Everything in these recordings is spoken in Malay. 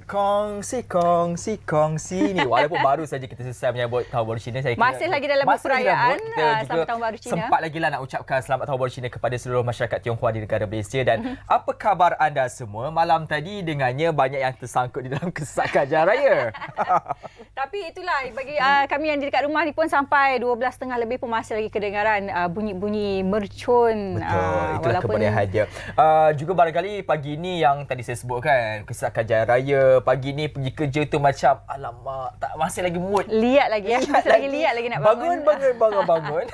Kongsi ni. Walaupun baru saja kita selesai menyambut Tahun Baru Cina, saya kira masih lagi dalam perayaan Selamat Tahun Baru Cina. Sempat lagi lah nak ucapkan Selamat Tahun Baru Cina kepada seluruh masyarakat Tionghoa di negara Malaysia. Dan apa khabar anda semua? Malam tadi dengannya banyak yang tersangkut di dalam kesesakan Jalan Raya. Tapi itulah bagi kami yang di dekat rumah ni pun sampai 12.30 lebih pun masih lagi kedengaran bunyi-bunyi mercun. Betul, itulah kemudian dia. Juga barangkali pagi ni yang tadi saya sebutkan, kesesakan Jalan Raya, pagi ni pergi kerja tu macam alamak, tak masih lagi mood. Liat lagi ya. Liat lagi nak bangun. Bangun.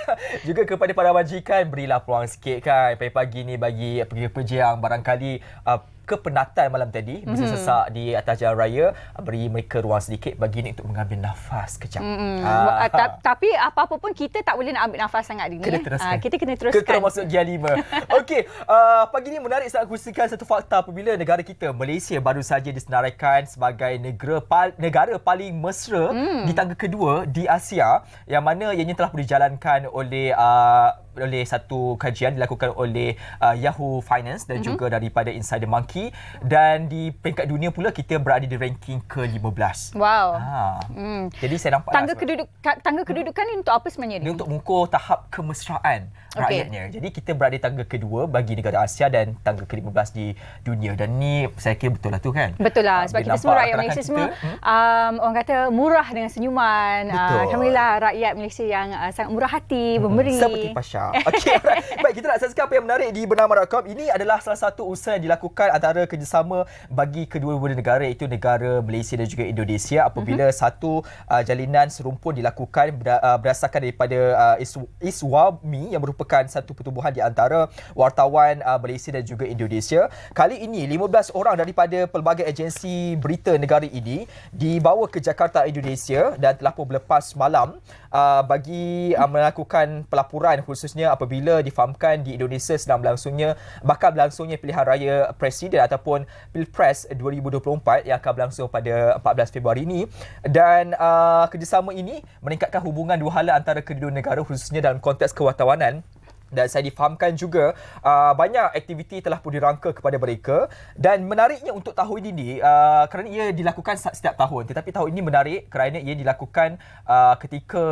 Juga kepada para majikan, berilah peluang sikit kan. Pagi-pagi ni bagi pekerja-pekerja yang barangkali kepenatan malam tadi bisa sesak di atas jalan raya, beri mereka ruang sedikit bagi ni untuk mengambil nafas kejap. Tapi apa-apa pun kita tak boleh nak ambil nafas sangat hari ni. Kita kena teruskan. Kita masuk Gear 5. Okey, pagi ni menarik saya kongsikan satu fakta apabila negara kita Malaysia baru saja disenaraikan sebagai negara paling mesra di tangga kedua di Asia, yang mana ianya telah dijalankan oleh satu kajian dilakukan oleh Yahoo Finance dan juga daripada Insider Monkey, dan di peringkat dunia pula kita berada di ranking ke-15. Wow. Jadi saya nampak tangga kedudukan ni untuk apa sebenarnya ni? Ini untuk mengukur tahap kemesraan rakyatnya. Jadi kita berada di tangga kedua bagi negara Asia dan tangga ke-15 di dunia, dan ni saya kira betul lah tu kan. Betul lah, sebab kita semua rakyat Malaysia semua orang kata murah dengan senyuman. Alhamdulillah rakyat Malaysia yang sangat murah hati, memberi. Seperti Pasha. Okey, alright. Baik, kita nak saksikan apa yang menarik di bernama.com. Ini adalah salah satu usaha yang dilakukan antara kerjasama bagi kedua-dua negara, iaitu negara Malaysia dan juga Indonesia, apabila satu jalinan serumpun dilakukan berdasarkan daripada ISWAMI, yang merupakan satu pertubuhan di antara wartawan Malaysia dan juga Indonesia. Kali ini 15 orang daripada pelbagai agensi berita negara ini dibawa ke Jakarta, Indonesia, dan telah pun berlepas malam bagi melakukan pelapuran, khususnya apabila difahamkan di Indonesia bakal berlangsungnya pilihan raya presiden ataupun Pilpres 2024 yang akan berlangsung pada 14 Februari ini. Dan kerjasama ini meningkatkan hubungan dua hala antara kedua negara, khususnya dalam konteks kewartawanan. Dan saya difahamkan juga banyak aktiviti telah pun dirangka kepada mereka. Dan menariknya untuk tahun ini, kerana ia dilakukan setiap tahun, tetapi tahun ini menarik kerana ia dilakukan ketika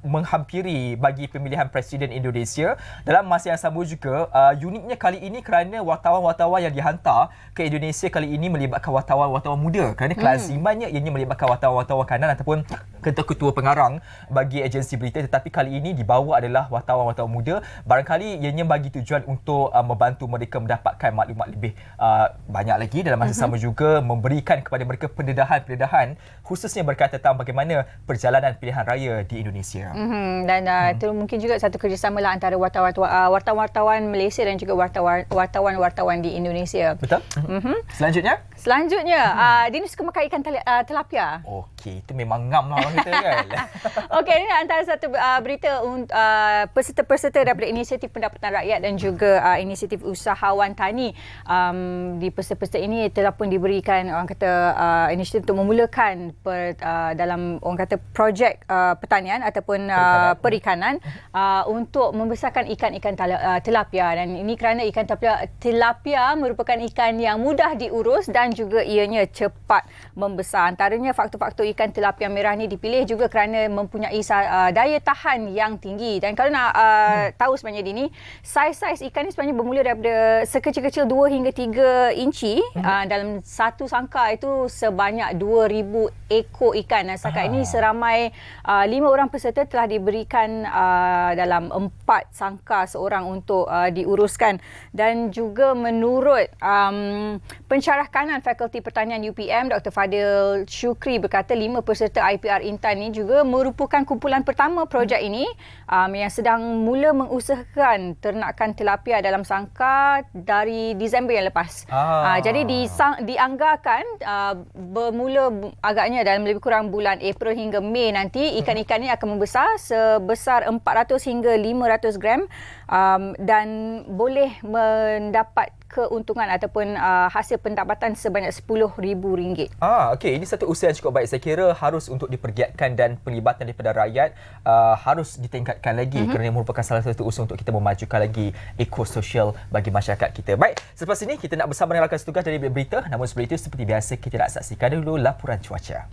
menghampiri bagi pemilihan Presiden Indonesia. Dalam masa yang sama juga, uniknya kali ini kerana wartawan-wartawan yang dihantar ke Indonesia kali ini melibatkan wartawan-wartawan muda, kerana kelazimannya ianya melibatkan wartawan-wartawan kanan ataupun ketua-ketua pengarang bagi agensi berita, tetapi kali ini dibawa adalah wartawan-wartawan muda. Barangkali ianya bagi tujuan untuk membantu mereka mendapatkan maklumat lebih banyak lagi, dalam masa sama juga memberikan kepada mereka pendedahan khususnya berkaitan tentang bagaimana perjalanan pilihan raya di Indonesia. Dan itu mungkin juga satu kerjasama lah antara wartawan-wartawan Malaysia dan juga wartawan-wartawan di Indonesia. Betul. Selanjutnya, Dini suka makan ikan tilapia. Okey, itu memang ngam lah orang kita kan. Okey, ini antara satu berita peserta-peserta daripada Inisiatif Pendapatan Rakyat dan juga Inisiatif Usahawan Tani. Di peserta-peserta ini telah pun diberikan orang kata inisiatif untuk memulakan dalam orang kata projek pertanian ataupun perikanan untuk membesarkan ikan-ikan tilapia. Dan ini kerana ikan tilapia merupakan ikan yang mudah diurus dan juga ianya cepat membesar. Antaranya faktor-faktor ikan tilapia merah ni dipilih juga kerana mempunyai daya tahan yang tinggi. Dan kalau nak tahu sebenarnya Dini, saiz ikan ni sebenarnya bermula daripada sekecil-kecil 2 hingga 3 inci. Dalam satu sangkar itu sebanyak 2,000 ekor ikan. Dan setakat ini seramai 5 orang peserta telah diberikan dalam 4 sangkar seorang untuk diuruskan. Dan juga menurut pensyarah kanan Fakulti Pertanian UPM, Dr. Fadil Syukri berkata 5 peserta IPR Intan ini juga merupakan kumpulan pertama projek ini yang sedang mula mengusahakan ternakan tilapia dalam sangkar dari Disember yang lepas. Jadi dianggarkan bermula agaknya dalam lebih kurang bulan April hingga Mei nanti ikan-ikan ini akan membesar sebesar 400 hingga 500 gram dan boleh mendapat keuntungan ataupun hasil pendapatan sebanyak RM10,000. Okey, ini satu usaha yang cukup baik. Saya kira harus untuk dipergiatkan dan pelibatan daripada rakyat harus ditingkatkan lagi kerana merupakan salah satu usaha untuk kita memajukan lagi ekososial bagi masyarakat kita. Baik, selepas ini kita nak bersama dengan rakan setugas dari berita. Namun sebelum itu seperti biasa kita nak saksikan dulu laporan cuaca.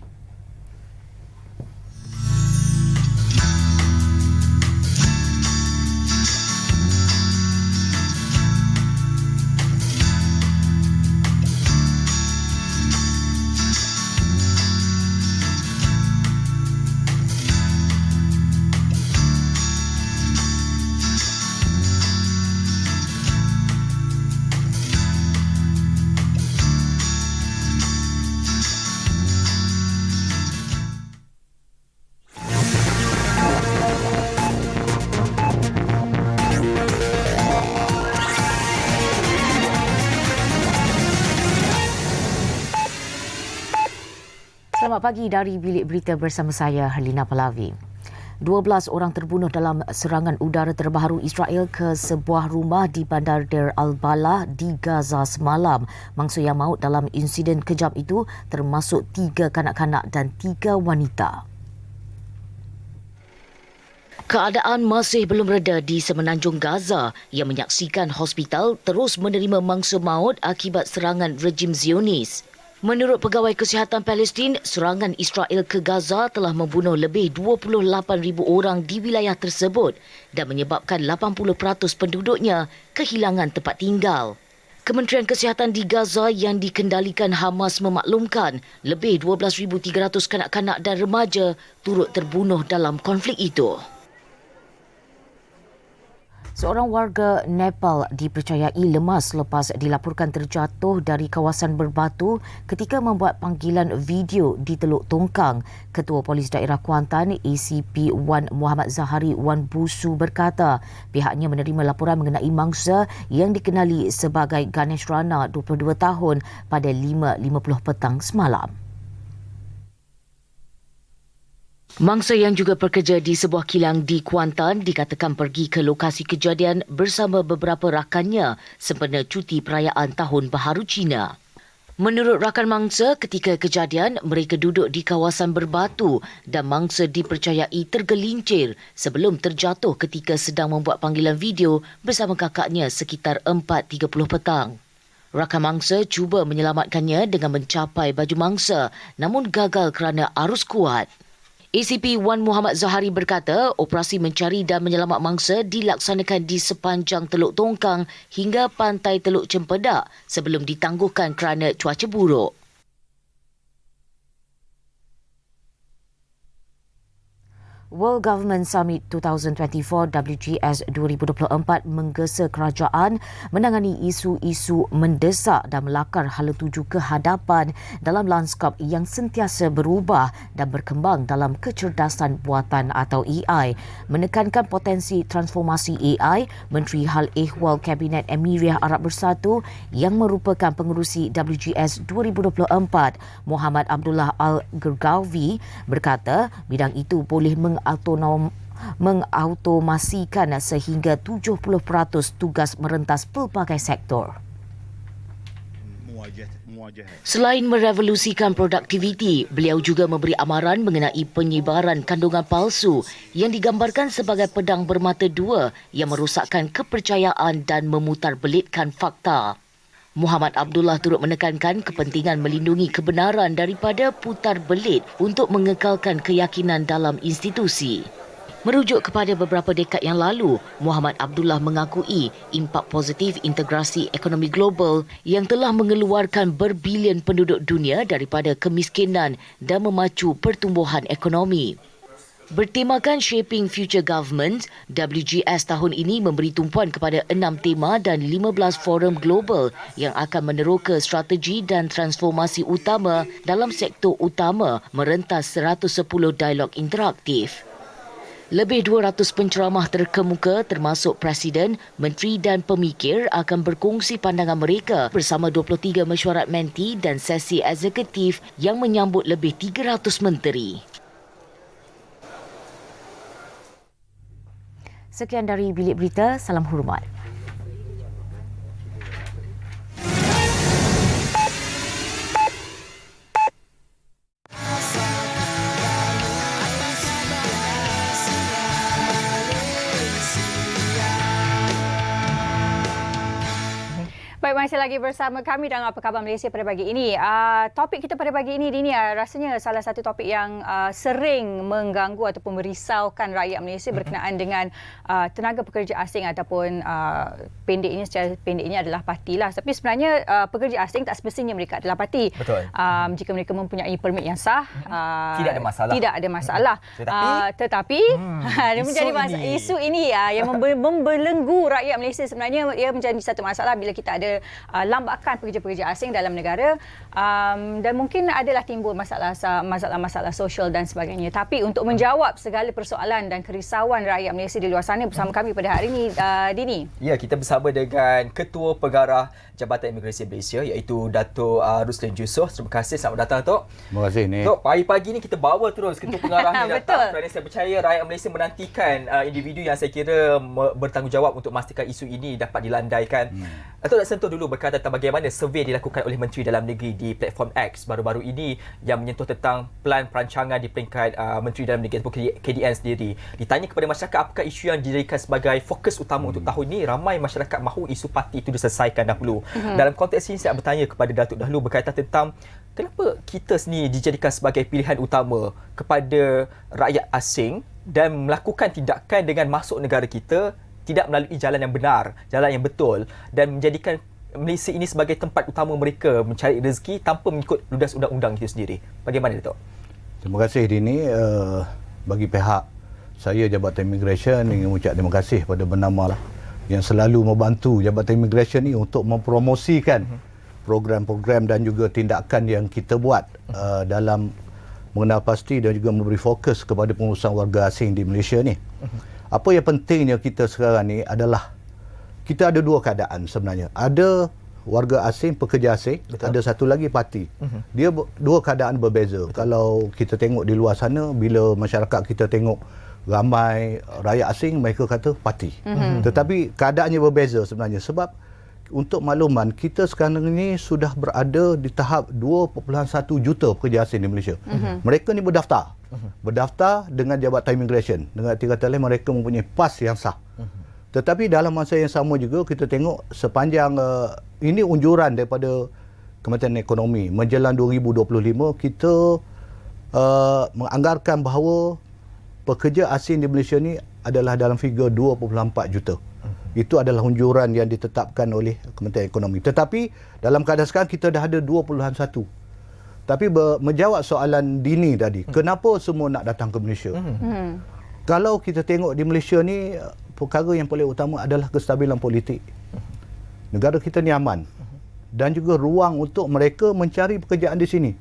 Selamat pagi dari Bilik Berita bersama saya, Helena Palavi. 12 orang terbunuh dalam serangan udara terbaru Israel ke sebuah rumah di Bandar Deir al-Balah di Gaza semalam. Mangsa yang maut dalam insiden kejam itu termasuk 3 kanak-kanak dan 3 wanita. Keadaan masih belum reda di semenanjung Gaza yang menyaksikan hospital terus menerima mangsa maut akibat serangan rejim Zionis. Menurut Pegawai Kesihatan Palestin, serangan Israel ke Gaza telah membunuh lebih 28,000 orang di wilayah tersebut dan menyebabkan 80% penduduknya kehilangan tempat tinggal. Kementerian Kesihatan di Gaza yang dikendalikan Hamas memaklumkan lebih 12,300 kanak-kanak dan remaja turut terbunuh dalam konflik itu. Seorang warga Nepal dipercayai lemas selepas dilaporkan terjatuh dari kawasan berbatu ketika membuat panggilan video di Teluk Tongkang. Ketua Polis Daerah Kuantan ACP Wan Muhammad Zahari Wan Busu berkata pihaknya menerima laporan mengenai mangsa yang dikenali sebagai Ganesh Rana 22 tahun pada 5.50 petang semalam. Mangsa yang juga bekerja di sebuah kilang di Kuantan dikatakan pergi ke lokasi kejadian bersama beberapa rakannya sempena cuti perayaan Tahun Baharu Cina. Menurut rakan mangsa, ketika kejadian mereka duduk di kawasan berbatu dan mangsa dipercayai tergelincir sebelum terjatuh ketika sedang membuat panggilan video bersama kakaknya sekitar 4.30 petang. Rakan mangsa cuba menyelamatkannya dengan mencapai baju mangsa namun gagal kerana arus kuat. ACP Wan Muhammad Zahari berkata operasi mencari dan menyelamat mangsa dilaksanakan di sepanjang Teluk Tongkang hingga pantai Teluk Cempedak sebelum ditangguhkan kerana cuaca buruk. World Government Summit 2024 WGS 2024 menggesa kerajaan menangani isu-isu mendesak dan melakar hala tuju ke hadapan dalam lanskap yang sentiasa berubah dan berkembang dalam kecerdasan buatan atau AI. Menekankan potensi transformasi AI, Menteri Hal Ehwal Kabinet Emiriyah Arab Bersatu yang merupakan pengerusi WGS 2024, Muhammad Abdullah Al-Gergawi berkata bidang itu boleh mengautomasikan sehingga 70% tugas merentas pelbagai sektor. Selain merevolusikan produktiviti, beliau juga memberi amaran mengenai penyebaran kandungan palsu yang digambarkan sebagai pedang bermata dua yang merosakkan kepercayaan dan memutarbelitkan fakta. Muhammad Abdullah turut menekankan kepentingan melindungi kebenaran daripada putar belit untuk mengekalkan keyakinan dalam institusi. Merujuk kepada beberapa dekad yang lalu, Muhammad Abdullah mengakui impak positif integrasi ekonomi global yang telah mengeluarkan berbilion penduduk dunia daripada kemiskinan dan memacu pertumbuhan ekonomi. Bertemakan Shaping Future Government, WGS tahun ini memberi tumpuan kepada 6 tema dan 15 forum global yang akan meneroka strategi dan transformasi utama dalam sektor utama merentas 110 dialog interaktif. Lebih 200 penceramah terkemuka termasuk Presiden, Menteri dan Pemikir akan berkongsi pandangan mereka bersama 23 mesyuarat menti dan sesi eksekutif yang menyambut lebih 300 menteri. Sekian dari Bilik Berita, salam hormat. Baik, masih lagi bersama kami dalam Apa Khabar Malaysia pada pagi ini. Topik kita pada pagi ini, Dini, rasanya salah satu topik yang sering mengganggu ataupun merisaukan rakyat Malaysia berkenaan dengan tenaga pekerja asing ataupun secara pendeknya adalah parti lah. Tapi sebenarnya pekerja asing tak semestinya mereka adalah parti. Betul. Jika mereka mempunyai permit yang sah, tidak ada masalah. Tidak ada masalah. Tetapi dia menjadi isu ini yang membelenggu rakyat Malaysia. Sebenarnya ia menjadi satu masalah bila kita ada lambakan pekerja-pekerja asing dalam negara, dan mungkin adalah timbul masalah-masalah sosial dan sebagainya. Tapi untuk menjawab segala persoalan dan kerisauan rakyat Malaysia di luar sana, bersama kami pada hari ini, Dini. Ya, kita bersama dengan Ketua Pengarah Jabatan Imigresen Malaysia, iaitu Dato' Ruslan Jusoh. Terima kasih, selamat datang, Tok. Terima kasih, Nik. Tok, pagi-pagi ni kita bawa terus Ketua Pengarah ni Betul. datang kerana saya percaya rakyat Malaysia menantikan individu yang saya kira bertanggungjawab untuk memastikan isu ini dapat dilandaikan. Dato' nak sentuh dulu berkaitan tentang bagaimana survei dilakukan oleh Menteri Dalam Negeri di platform X baru-baru ini yang menyentuh tentang pelan perancangan di peringkat Menteri Dalam Negeri ataupun KDN sendiri. Ditanya kepada masyarakat apakah isu yang dijadikan sebagai fokus utama untuk tahun ini, ramai masyarakat mahu isu parti itu diselesaikan dahulu. Dalam konteks ini saya bertanya kepada Datuk dahulu berkaitan tentang kenapa kita sendiri dijadikan sebagai pilihan utama kepada rakyat asing dan melakukan tindakan dengan masuk negara kita tidak melalui jalan yang benar, jalan yang betul, dan menjadikan Malaysia ini sebagai tempat utama mereka mencari rezeki tanpa mengikut ludas undang-undang itu sendiri. Bagaimana, Datuk? Terima kasih, Dini. Bagi pihak saya, Jabatan Imigresen, ingin mengucap terima kasih pada bernama lah yang selalu membantu Jabatan Imigresen ni untuk mempromosikan program-program dan juga tindakan yang kita buat dalam mengenal pasti dan juga memberi fokus kepada pengurusan warga asing di Malaysia ni. Apa yang pentingnya kita sekarang ni adalah kita ada dua keadaan sebenarnya. Ada warga asing, pekerja asing. Betul. Ada satu lagi parti. Dia dua keadaan berbeza. Betul. Kalau kita tengok di luar sana, bila masyarakat kita tengok ramai rakyat asing, mereka kata parti. Tetapi keadaannya berbeza sebenarnya. Sebab untuk makluman, kita sekarang ini sudah berada di tahap 2.1 juta pekerja asing di Malaysia. Mereka ni berdaftar. Berdaftar dengan Jabatan Imigresen. Dengan arti kata lain, mereka mempunyai pas yang sah. Tetapi dalam masa yang sama juga, kita tengok sepanjang ini unjuran daripada Kementerian Ekonomi. Menjelang 2025, kita menganggarkan bahawa pekerja asing di Malaysia ni adalah dalam figure 2.4 juta. Itu adalah unjuran yang ditetapkan oleh Kementerian Ekonomi. Tetapi dalam keadaan sekarang kita dah ada 2.1. Tapi menjawab soalan Dini tadi, kenapa semua nak datang ke Malaysia? Kalau kita tengok di Malaysia ni, perkara yang paling utama adalah kestabilan politik. Negara kita ni aman. Dan juga ruang untuk mereka mencari pekerjaan di sini.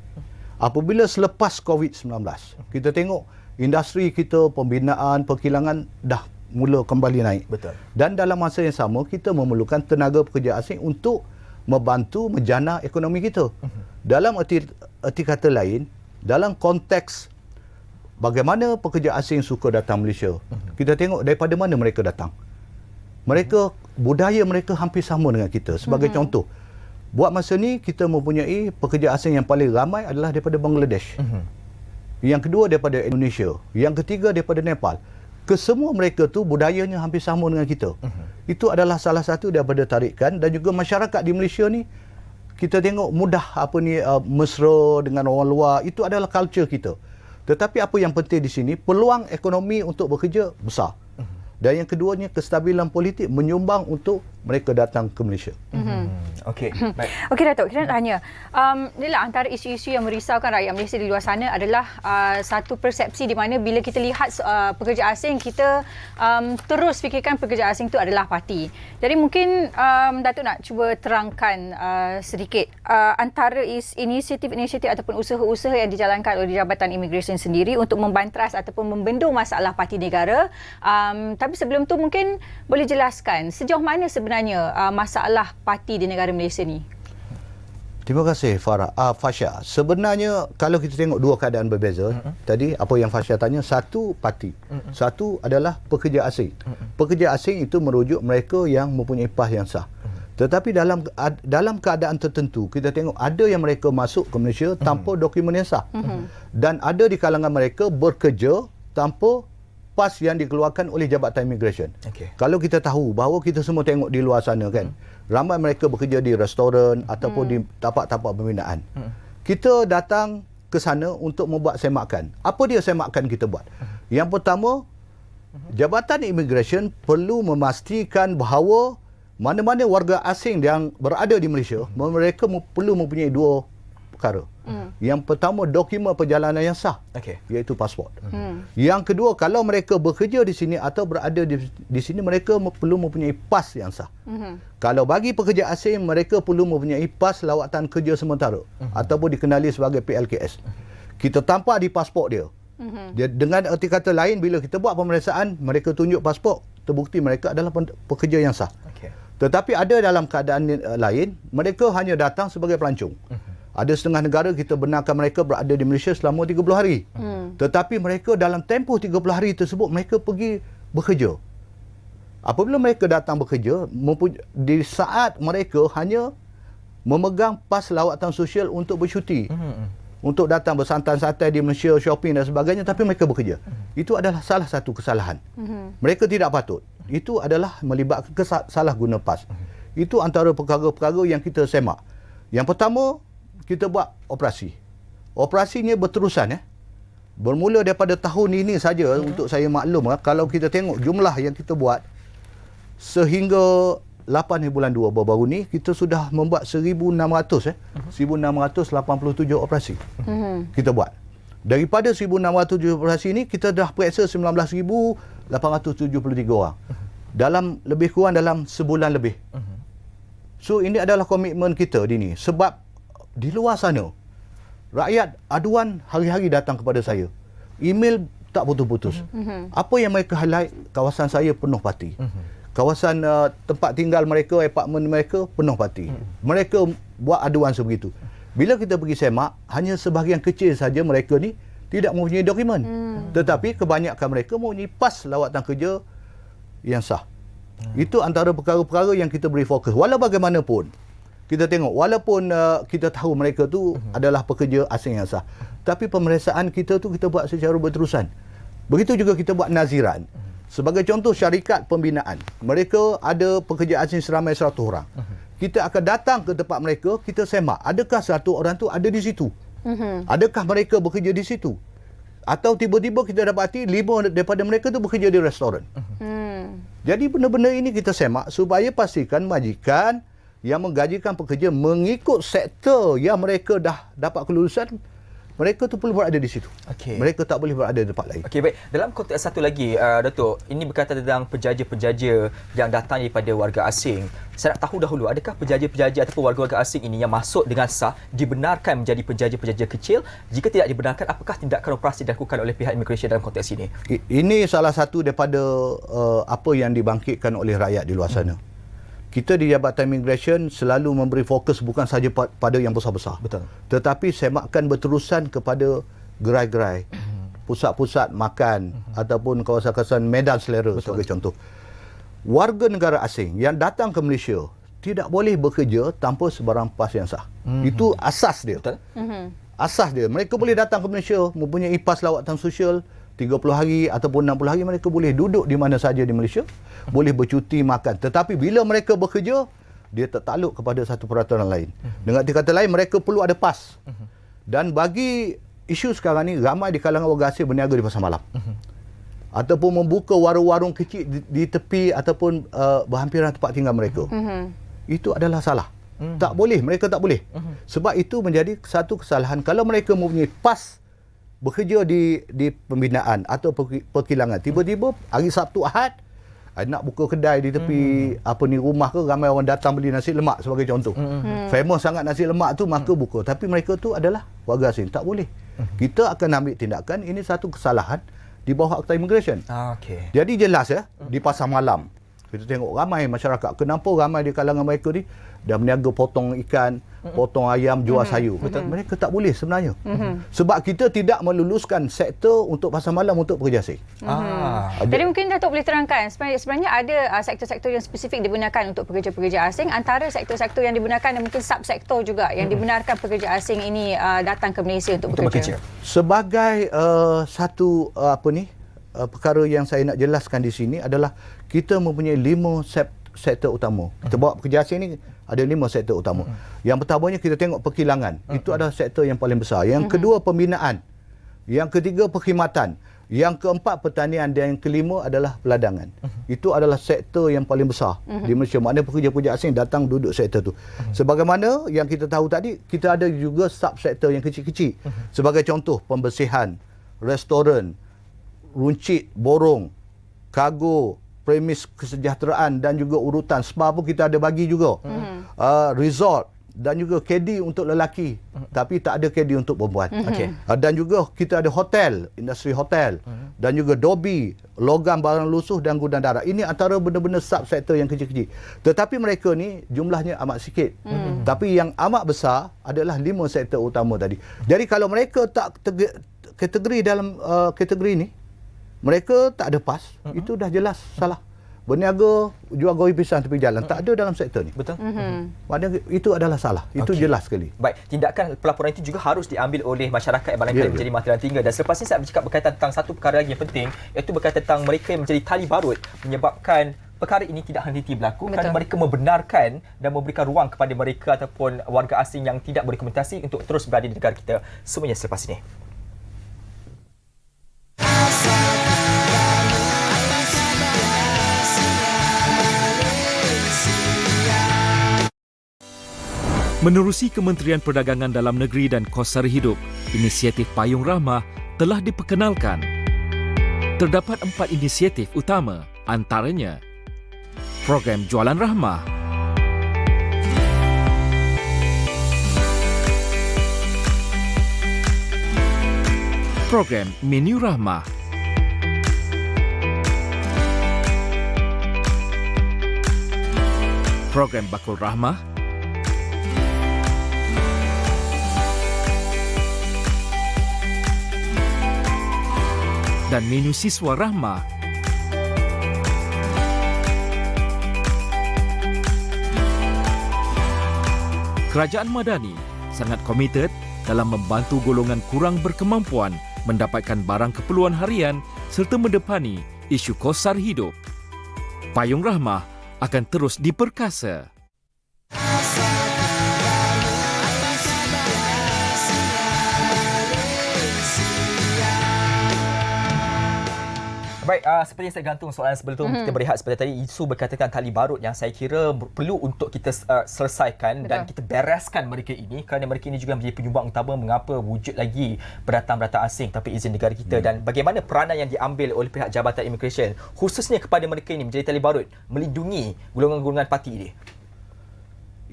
Apabila selepas COVID-19, kita tengok industri kita, pembinaan, perkilangan dah mula kembali naik. Betul. Dan dalam masa yang sama, kita memerlukan tenaga pekerja asing untuk membantu menjana ekonomi kita. Dalam erti kata lain, dalam konteks bagaimana pekerja asing suka datang Malaysia, kita tengok daripada mana mereka datang. Budaya mereka hampir sama dengan kita. Sebagai contoh, buat masa ni kita mempunyai pekerja asing yang paling ramai adalah daripada Bangladesh. Yang kedua daripada Indonesia. Yang ketiga daripada Nepal. Kesemua mereka tu budayanya hampir sama dengan kita. Itu adalah salah satu daripada tarikan, dan juga masyarakat di Malaysia ni kita tengok mudah mesra dengan orang luar. Itu adalah culture kita. Tetapi apa yang penting di sini, peluang ekonomi untuk bekerja besar. Dan yang keduanya, kestabilan politik menyumbang untuk mereka datang ke Malaysia. Okey, baik. Okey, Datuk, kita nak tanya. Inilah antara isu-isu yang merisaukan rakyat Malaysia di luar sana adalah satu persepsi di mana bila kita lihat pekerja asing, kita terus fikirkan pekerja asing itu adalah parti. Jadi mungkin Datuk nak cuba terangkan sedikit antara inisiatif-inisiatif ataupun usaha-usaha yang dijalankan oleh Jabatan Imigresen sendiri untuk membantras ataupun membendung masalah parti negara. Tapi sebelum tu mungkin boleh jelaskan sejauh mana sebenarnya masalah parti di negara Malaysia ni? Terima kasih Fasha. Sebenarnya kalau kita tengok dua keadaan berbeza, tadi apa yang Fasha tanya, satu parti, satu adalah pekerja asing. Pekerja asing itu merujuk mereka yang mempunyai pas yang sah. Tetapi dalam keadaan tertentu, kita tengok ada yang mereka masuk ke Malaysia tanpa dokumen yang sah. Dan ada di kalangan mereka bekerja tanpa PAS yang dikeluarkan oleh Jabatan Imigresen. Okey. Kalau kita tahu bahawa kita semua tengok di luar sana kan, ramai mereka bekerja di restoran ataupun di tapak-tapak pembinaan. Kita datang ke sana untuk membuat semakan. Apa dia semakan kita buat? Yang pertama, Jabatan Imigresen perlu memastikan bahawa mana-mana warga asing yang berada di Malaysia, mereka perlu mempunyai dua perkara. Yang pertama, dokumen perjalanan yang sah, Okey. iaitu pasport. Yang kedua, kalau mereka bekerja di sini atau berada di sini, mereka perlu mempunyai PAS yang sah. Kalau bagi pekerja asing, mereka perlu mempunyai PAS lawatan kerja sementara ataupun dikenali sebagai PLKS. Kita tampak di pasport dia. Dengan erti kata lain, bila kita buat pemeriksaan, mereka tunjuk pasport, terbukti mereka adalah pekerja yang sah. Okey. Tetapi ada dalam keadaan lain, mereka hanya datang sebagai pelancong. Ada setengah negara kita benarkan mereka berada di Malaysia selama 30 hari. Tetapi mereka dalam tempoh 30 hari tersebut, mereka pergi bekerja. Apabila mereka datang bekerja, di saat mereka hanya memegang PAS lawatan sosial untuk bercuti, untuk datang bersantai-santai di Malaysia, shopping dan sebagainya, tapi mereka bekerja. Itu adalah salah satu kesalahan. Mereka tidak patut. Itu adalah melibatkan salah guna PAS. Itu antara perkara-perkara yang kita semak. Yang pertama, kita buat operasi. Operasinya berterusan. Bermula daripada tahun ini saja, untuk saya maklum, kalau kita tengok jumlah yang kita buat, sehingga 8 bulan 2 baru-baru ni, kita sudah membuat 1,600 1,687 operasi kita buat. Daripada 1,607 operasi ni, kita dah periksa 19,873 orang dalam lebih kurang dalam sebulan lebih. So ini adalah komitmen kita di ni, sebab di luar sana rakyat aduan hari-hari datang kepada saya, email tak putus-putus. Apa yang mereka highlight, kawasan saya penuh parti. Kawasan tempat tinggal mereka, apartmen mereka penuh parti. Mereka buat aduan sebegitu. Bila kita pergi semak, hanya sebahagian kecil saja mereka ni tidak mempunyai dokumen. Tetapi kebanyakan mereka mempunyai PAS lawatan kerja yang sah. Itu antara perkara-perkara yang kita beri fokus. Walau bagaimanapun, kita tengok, walaupun kita tahu mereka tu adalah pekerja asing yang sah, tapi pemeriksaan kita tu kita buat secara berterusan. Begitu juga kita buat naziran. Sebagai contoh, syarikat pembinaan, mereka ada pekerja asing seramai 100 orang. Kita akan datang ke tempat mereka, kita semak, adakah 100 orang tu ada di situ? Adakah mereka bekerja di situ? Atau tiba-tiba kita dapati 5 daripada mereka tu bekerja di restoran. Jadi benda-benda ini kita semak supaya pastikan majikan yang menggajikan pekerja mengikut sektor yang mereka dah dapat kelulusan, mereka tu perlu berada di situ. Okey. Mereka tak boleh berada di tempat lain. Okey, baik. Dalam konteks satu lagi, Datuk, ini berkaitan tentang penjaja-penjaja yang datang daripada warga asing. Saya nak tahu dahulu, adakah penjaja-penjaja ataupun warga-warga asing ini yang masuk dengan sah dibenarkan menjadi penjaja-penjaja kecil? Jika tidak dibenarkan, apakah tindakan operasi dilakukan oleh pihak imigresen dalam konteks ini? Ini salah satu daripada apa yang dibangkitkan oleh rakyat di luar sana. Kita di Jabatan Imigresen selalu memberi fokus bukan sahaja pada yang besar-besar. Betul. Tetapi semakkan berterusan kepada gerai-gerai, pusat-pusat makan ataupun kawasan-kawasan medan selera. Betul. Sebagai contoh. Warga negara asing yang datang ke Malaysia tidak boleh bekerja tanpa sebarang PAS yang sah. Itu asas dia. Betul. Asas dia. Mereka boleh datang ke Malaysia mempunyai PAS lawatan sosial 30 hari ataupun 60 hari, mereka boleh duduk di mana saja di Malaysia, boleh bercuti, makan. Tetapi bila mereka bekerja, dia tertakluk kepada satu peraturan lain. Dengan kata lain, mereka perlu ada PAS. Dan bagi isu sekarang ni, ramai di kalangan warga asing berniaga di pasar malam. Ataupun membuka warung-warung kecil di tepi ataupun berhampiran tempat tinggal mereka. Itu adalah salah. Tak boleh, mereka tak boleh. Sebab itu menjadi satu kesalahan. Kalau mereka mempunyai PAS bekerja di pembinaan atau perkilangan, tiba-tiba hari Sabtu Ahad nak buka kedai di tepi rumah ke, ramai orang datang beli nasi lemak sebagai contoh. Famous sangat nasi lemak tu, maka buka. Tapi mereka tu adalah warga asing, tak boleh. Kita akan ambil tindakan. Ini satu kesalahan di bawah Akta Imigresen. Okey. Jadi jelas di pasar malam kita tengok ramai masyarakat. Kenapa ramai di kalangan mereka ni dah berniaga potong ikan, potong ayam, jual sayur. Mereka tak boleh sebenarnya. Sebab kita tidak meluluskan sektor untuk pasar malam untuk pekerja asing. Jadi mungkin Datuk boleh terangkan, sebenarnya ada sektor-sektor yang spesifik digunakan untuk pekerja-pekerja asing, antara sektor-sektor yang digunakan dan mungkin subsektor juga yang dibenarkan pekerja asing ini datang ke Malaysia untuk bekerja. Sebagai satu perkara yang saya nak jelaskan di sini adalah kita mempunyai 5 sektor utama. Kita bawa pekerja asing ni ada 5 sektor utama. Yang pertamanya kita tengok perkilangan. Itu adalah sektor yang paling besar. Yang kedua pembinaan. Yang ketiga perkhidmatan. Yang keempat pertanian dan yang kelima adalah peladangan. Itu adalah sektor yang paling besar di Malaysia. Maknanya pekerja-pekerja asing datang duduk sektor tu. Sebagaimana yang kita tahu tadi, kita ada juga sub-sektor yang kecil-kecil. Sebagai contoh, pembersihan, restoran, runcit, borong, kargo, premis kesejahteraan dan juga urutan. Spa pun kita ada bagi juga. Resort dan juga kedi untuk lelaki. Tapi tak ada kedi untuk perempuan. Dan juga kita ada hotel, industri hotel. Dan juga dobi, logam barang lusuh dan gudang darah. Ini antara benda-benda sub-sektor yang kecil-kecil. Tetapi mereka ni jumlahnya amat sikit. Tapi yang amat besar adalah 5 sektor utama tadi. Jadi kalau mereka tak kategori dalam kategori ni, mereka tak ada PAS, itu dah jelas salah. Berniaga, jual goreng pisang tepi jalan, tak ada dalam sektor ni. Betul. Maknanya itu adalah salah. Itu jelas sekali. Baik, tindakan pelaporan itu juga harus diambil oleh masyarakat yang barangkali menjadi mata tinggal. Dan selepas ini saya bercakap berkaitan tentang satu perkara lagi yang penting, iaitu berkaitan tentang mereka yang menjadi tali barut menyebabkan perkara ini tidak henti berlaku. Betul. Kerana mereka membenarkan dan memberikan ruang kepada mereka ataupun warga asing yang tidak berkomunikasi untuk terus berada di negara kita. Semuanya selepas ini. Menerusi Kementerian Perdagangan Dalam Negeri dan Kos Sara Hidup, inisiatif Payung Rahmah telah diperkenalkan. Terdapat 4 inisiatif utama, antaranya program Jualan Rahmah, program Menu Rahmah, program Bakul Rahmah, dan menu Siswa Rahmah. Kerajaan Madani sangat komited dalam membantu golongan kurang berkemampuan mendapatkan barang keperluan harian serta mendepani isu kos sara hidup. Payung Rahmah akan terus diperkasa. Baik, seperti yang saya gantung soalan sebelum kita berehat seperti tadi, isu berkaitan tali barut yang saya kira perlu untuk kita selesaikan. Betul. Dan kita bereskan mereka ini kerana mereka ini juga menjadi penyumbang utama mengapa wujud lagi pendatang-pendatang asing tanpa izin negara kita. Dan bagaimana peranan yang diambil oleh pihak Jabatan Immigration khususnya kepada mereka ini menjadi tali barut melindungi golongan-golongan parti ini.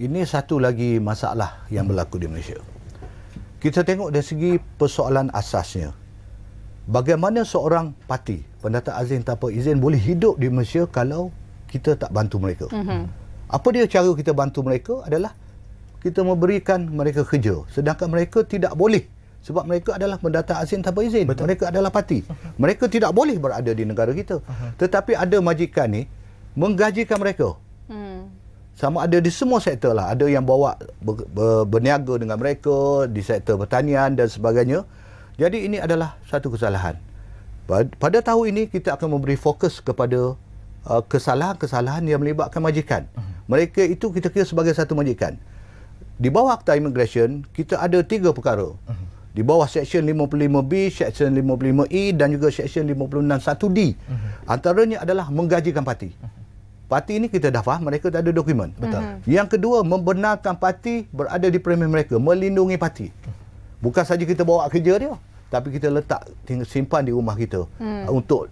Ini satu lagi masalah yang berlaku di Malaysia. Kita tengok dari segi persoalan asasnya. Bagaimana seorang parti pendatang asing tanpa izin boleh hidup di Malaysia kalau kita tak bantu mereka? Apa dia cara kita bantu mereka adalah kita memberikan mereka kerja. Sedangkan mereka tidak boleh sebab mereka adalah pendatang asing tanpa izin. Betul. Mereka adalah parti. Mereka tidak boleh berada di negara kita. Tetapi ada majikan ni menggajikan mereka. Sama ada di semua sektor lah. Ada yang bawa berniaga dengan mereka di sektor pertanian dan sebagainya. Jadi ini adalah satu kesalahan. Pada tahun ini kita akan memberi fokus kepada kesalahan-kesalahan yang melibatkan majikan. Mereka itu kita kira sebagai satu majikan. Di bawah Akta Immigration, kita ada 3 perkara. Di bawah Seksyen 55B, Seksyen 55E dan juga Seksyen 561D. Antaranya adalah menggajikan parti. Parti ini kita dah faham, mereka tak ada dokumen. Betul. Yang kedua, membenarkan parti berada di premis mereka, melindungi parti. Bukan saja kita bawa kerja dia, tapi kita letak simpan di rumah kita untuk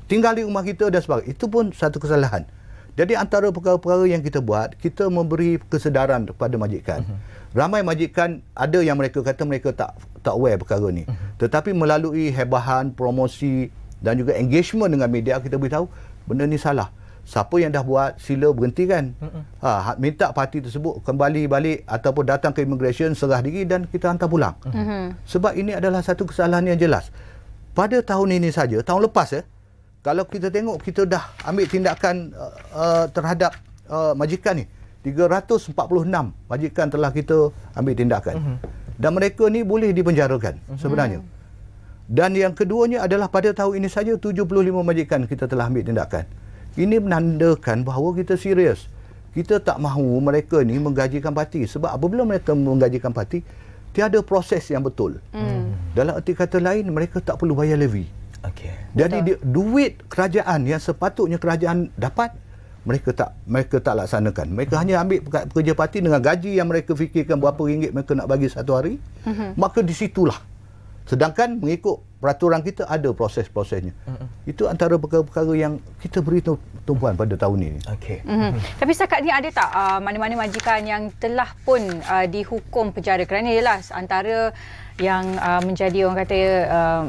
tinggal di rumah kita dan sebagainya. Itu pun satu kesalahan. Jadi antara perkara-perkara yang kita buat, kita memberi kesedaran kepada majikan. Ramai majikan ada yang mereka kata mereka tak aware perkara ni. Tetapi melalui hebahan, promosi dan juga engagement dengan media, kita beritahu benda ni salah. Siapa yang dah buat, sila berhentikan. Minta parti tersebut kembali balik ataupun datang ke immigration, serah diri dan kita hantar pulang. Sebab ini adalah satu kesalahan yang jelas. Pada tahun ini saja, tahun lepas kalau kita tengok, kita dah ambil tindakan terhadap majikan ni. 346 majikan telah kita ambil tindakan. Dan mereka ni boleh dipenjarakan sebenarnya. Dan yang keduanya adalah pada tahun ini saja 75 majikan kita telah ambil tindakan. Ini menandakan bahawa kita serius. Kita tak mahu mereka ni menggajikan parti. Sebab apabila mereka menggajikan parti, tiada proses yang betul. Dalam erti kata lain, mereka tak perlu bayar levy. Okey. Jadi duit kerajaan yang sepatutnya kerajaan dapat, mereka tak laksanakan. Mereka hanya ambil pekerja parti dengan gaji yang mereka fikirkan berapa ringgit mereka nak bagi satu hari. Maka di situlah. Sedangkan mengikut peraturan kita ada proses-prosesnya. Itu antara perkara-perkara yang kita beri tumpuan pada tahun ini. Okey. Tapi setakat ni ada tak mana-mana majikan yang telah pun dihukum penjara? Kerana jelas antara yang menjadi orang kata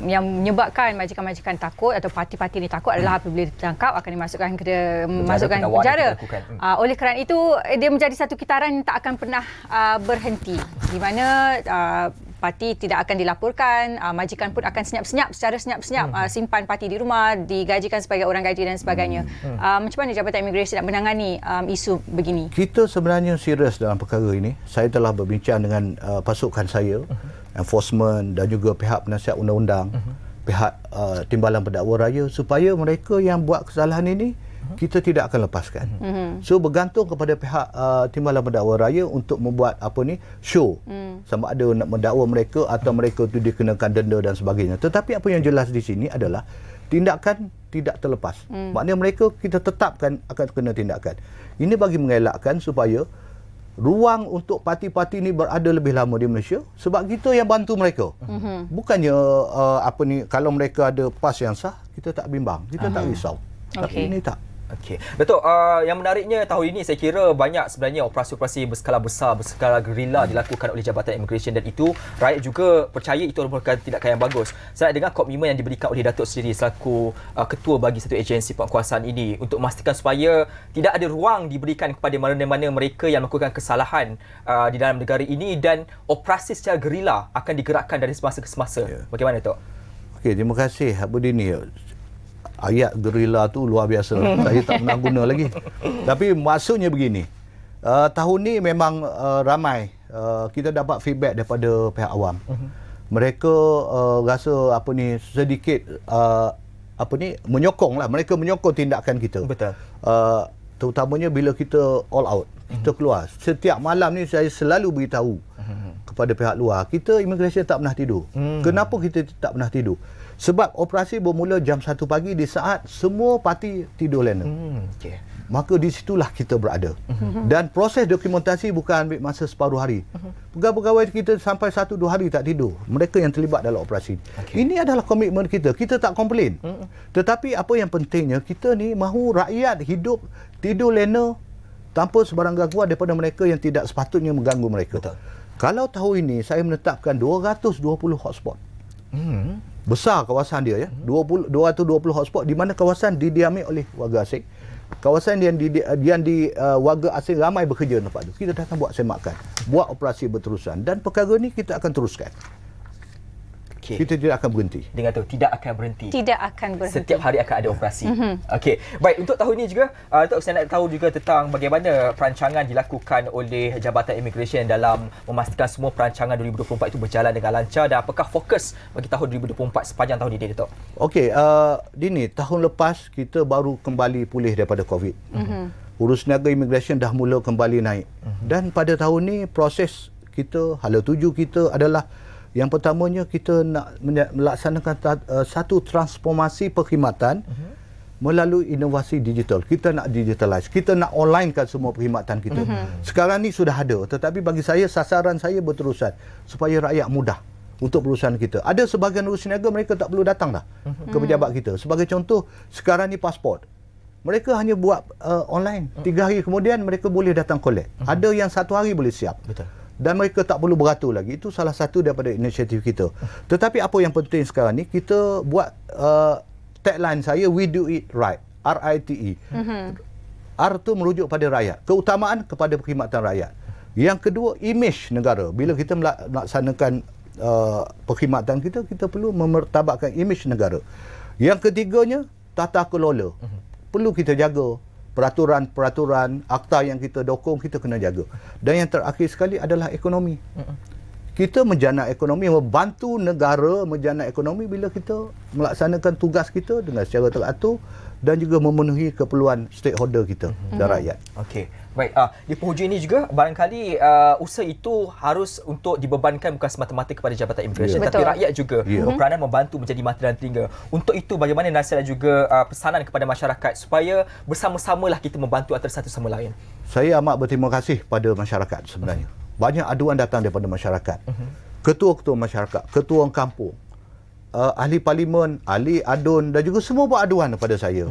yang menyebabkan majikan-majikan takut atau parti-parti ni takut adalah apabila ditangkap akan dimasukkan ke penjara. Oleh kerana itu dia menjadi satu kitaran yang tak akan pernah berhenti, di mana parti tidak akan dilaporkan, majikan pun akan secara senyap-senyap simpan parti di rumah, digajikan sebagai orang gaji dan sebagainya. Macam mana Jabatan Imigresen nak menangani isu begini? Kita sebenarnya serius dalam perkara ini. Saya telah berbincang dengan pasukan saya, enforcement dan juga pihak penasihat undang-undang, pihak Timbalan Pendakwa Raya, supaya mereka yang buat kesalahan ini kita tidak akan lepaskan. So bergantung kepada pihak Timbalan Pendakwa Raya untuk membuat show. Sama ada nak mendakwa mereka atau mereka itu dikenakan denda dan sebagainya. Tetapi apa yang jelas di sini adalah tindakan tidak terlepas. Maknanya mereka kita tetapkan akan kena tindakan. Ini bagi mengelakkan supaya ruang untuk parti-parti ini berada lebih lama di Malaysia, sebab kita yang bantu mereka. Bukannya kalau mereka ada pas yang sah, kita tak bimbang, kita tak risau. Tapi ini tak. Okey. Betul. Yang menariknya tahun ini saya kira banyak sebenarnya operasi-operasi berskala besar, berskala gerila dilakukan oleh Jabatan Imigresen, dan itu rakyat juga percaya itu merupakan tindakan yang bagus. Saya nak dengar komitmen yang diberikan oleh Datuk sendiri selaku ketua bagi satu agensi penguasaan ini untuk memastikan supaya tidak ada ruang diberikan kepada mana-mana mereka yang melakukan kesalahan di dalam negara ini, dan operasi secara gerila akan digerakkan dari semasa ke semasa. Bagaimana Tok? Okey, terima kasih Abudini. Ayat gerila tu luar biasa. Saya tak pernah guna lagi. Tapi maksudnya begini. Tahun ni memang ramai kita dapat feedback daripada pihak awam. Mereka rasa sedikit menyokong lah. Mereka menyokong tindakan kita. Betul. Terutamanya bila kita all out. Kita keluar. Setiap malam ni saya selalu beritahu kepada pihak luar, kita imigresen tak pernah tidur. Kenapa kita tak pernah tidur? Sebab operasi bermula jam 1 pagi di saat semua parti tidur lena. Maka di situlah kita berada. Dan proses dokumentasi bukan ambil masa separuh hari. Pegawai-pegawai kita sampai 1-2 hari tak tidur. Mereka yang terlibat dalam operasi. Ini adalah komitmen kita. Kita tak komplain. Tetapi apa yang pentingnya, kita ni mahu rakyat hidup tidur lena tanpa sebarang gangguan daripada mereka yang tidak sepatutnya mengganggu mereka. Betul. Kalau tahun ini saya menetapkan 220 hotspot. Besar kawasan dia, 220 hotspot di mana kawasan didiami oleh warga asing. Kawasan yang warga asing ramai bekerja di tempat itu. Kita akan buat semakan, buat operasi berterusan, dan perkara ni kita akan teruskan. Kita tidak akan berhenti. Dengan tu, tidak akan berhenti. Tidak akan berhenti. Setiap hari akan ada operasi. Okey. Baik, untuk tahun ini juga, saya nak tahu juga tentang bagaimana perancangan dilakukan oleh Jabatan Imigresen dalam memastikan semua perancangan 2024 itu berjalan dengan lancar, dan apakah fokus bagi tahun 2024 sepanjang tahun ini, Datuk? Okey, Dini, tahun lepas kita baru kembali pulih daripada COVID. Urus niaga imigresen dah mula kembali naik. Dan pada tahun ni proses kita, hala tuju kita adalah yang pertamanya kita nak melaksanakan satu transformasi perkhidmatan melalui inovasi digital. Kita nak digitalize, kita nak onlinekan semua perkhidmatan kita. Sekarang ni sudah ada, tetapi bagi saya sasaran saya berterusan supaya rakyat mudah untuk berurusan kita. Ada sebahagian urus niaga mereka tak perlu datang dah ke pejabat kita. Sebagai contoh, sekarang ni pasport. Mereka hanya buat online. 3 hari kemudian mereka boleh datang collect. Ada yang 1 hari boleh siap. Betul. Dan mereka tak perlu beratur lagi. Itu salah satu daripada inisiatif kita. Tetapi apa yang penting sekarang ni, kita buat tagline saya, we do it right. R-I-T-E. R tu merujuk pada rakyat. Keutamaan kepada perkhidmatan rakyat. Yang kedua, image negara. Bila kita melaksanakan perkhidmatan kita, kita perlu memertabatkan image negara. Yang ketiganya, tata kelola. Perlu kita jaga. Peraturan-peraturan, akta yang kita dokong, kita kena jaga. Dan yang terakhir sekali adalah ekonomi. kita menjana ekonomi, membantu negara menjana ekonomi bila kita melaksanakan tugas kita dengan secara teratur dan juga memenuhi keperluan stakeholder kita dan rakyat. Okey. Baik, di penghujung ini juga barangkali usaha itu harus untuk dibebankan bukan semata-mata kepada Jabatan Imigresen, tapi rakyat juga berperanan membantu menjadi mata dan telinga. Untuk itu bagaimana nasihat dan juga pesanan kepada masyarakat supaya bersama-samalah kita membantu antara satu sama lain? Saya amat berterima kasih pada masyarakat sebenarnya. Banyak aduan datang daripada masyarakat. Ketua-ketua masyarakat, ketua kampung, ahli parlimen, ahli adun dan juga semua buat aduan kepada saya.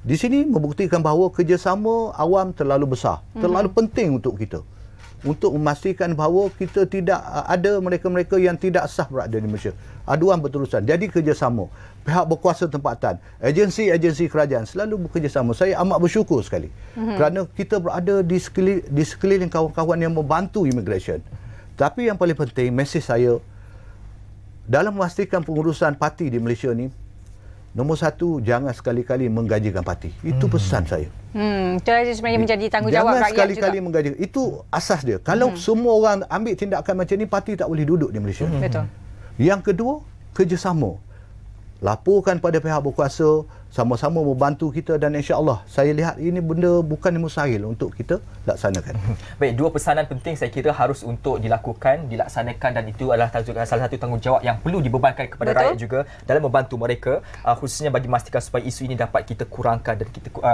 Di sini membuktikan bahawa kerjasama awam terlalu besar, terlalu penting untuk kita. Untuk memastikan bahawa kita tidak ada mereka-mereka yang tidak sah berada di Malaysia. Aduan berterusan. Jadi kerjasama. Pihak berkuasa tempatan, agensi-agensi kerajaan selalu bekerjasama. Saya amat bersyukur sekali. Kerana kita berada di sekeliling kawan-kawan yang membantu immigration. Tapi yang paling penting, mesej saya, dalam memastikan pengurusan parti di Malaysia ni, nombor satu, jangan sekali-kali menggajikan parti. Itu pesan saya. Itu sebenarnya menjadi tanggungjawab rakyat juga. Jangan sekali-kali menggajikan. Itu asas dia. Kalau semua orang ambil tindakan macam ni, parti tak boleh duduk di Malaysia. Betul. Yang kedua, kerjasama. Laporkan pada pihak berkuasa, sama-sama membantu kita dan insya-Allah saya lihat ini benda bukan mustahil untuk kita laksanakan. Baik, dua pesanan penting saya kira harus untuk dilakukan, dilaksanakan dan itu adalah salah satu tanggungjawab yang perlu dibebankan kepada rakyat juga dalam membantu mereka, khususnya bagi memastikan supaya isu ini dapat kita kurangkan dan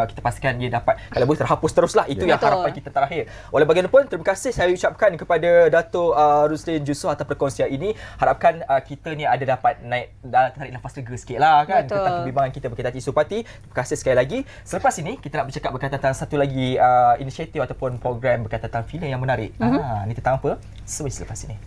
kita pastikan ia dapat kalau boleh terhapus teruslah. Itu yang harapan kita terakhir. Oleh bagaimanapun, terima kasih saya ucapkan kepada Dato' Rusdin Jusuf atas perkongsian ini. Harapkan kita ni ada dapat tarik nafas lega sikitlah kan tentang kebimbangan kita berkaitan isu parti. Terima kasih sekali lagi. Selepas ini kita nak bercakap berkaitan tentang satu lagi inisiatif ataupun program berkaitan tentang filem yang menarik. Ini tentang apa? Semua selepas ini.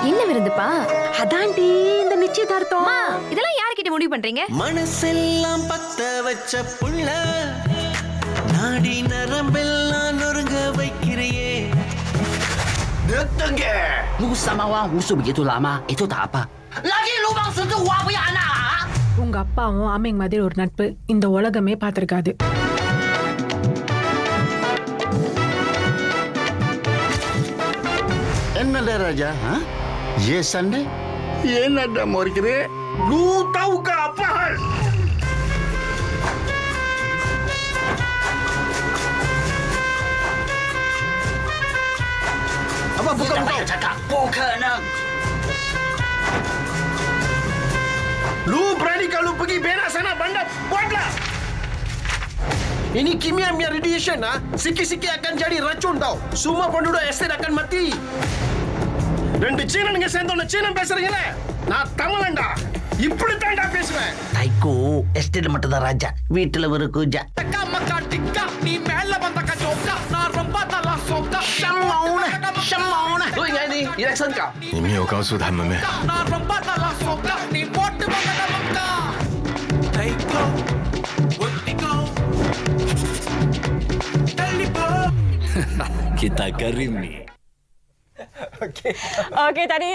என்ன விருந்துப்பா? அதாண்டி இந்த நிச்சயதார்த்தம். அம்மா, இதெல்லாம் யார்கிட்ட முடிவு பண்றீங்க? மனசெல்லாம் பத்த வச்ச புள்ள, நாடி நரம்பெல்லாம் நொறுங்க வைக்கிறியே. Datang ke? Lu sama orang musuh begitu lama, itu tak apa. Lagi lubang sentuh wah punya anak. உங்க அப்பாவும் அம்மைங்க மாதிரி ஒரு நட்பு இந்த உலகமே பார்த்திருக்காது. என்னடா ராஜா? ये संडे? என்னடா மொறிக்கிறே? Lu tahu ke apa hal? Apa bukan kau cakap? Bukan. Lu berani kalau pergi berak sana bandar, buatlah. Ini kimia radiation sikit-sikit akan jadi racun tau. Semua penduduk estate akan mati. ரெண்டு சீனனுங்க சேர்ந்து ஒன்று சீனம் பேசுறீங்களே, நான் தமிழன்டா, இப்படித்தான்டா பேசுவேன். தைக்கோ எஸ்டேட் மட்டும் தான் ராஜா, வீட்டுல ஒரு கூஜா. டக்கா மக்கா டிக்கா, நீ மேல வந்த கச்சோக்கா, நான் ரொம்ப நல்லா சோக்கா. Shamona. 对呀，你 election 搞，你没有告诉他们咩？ நான் ரொம்ப நல்லா சோக்கா, நீ போட்டு வந்த மக்கா. தைக்கோ, ஒத்திக்கோ, தள்ளிப்போ. Kita Karim ni. Okey, tadi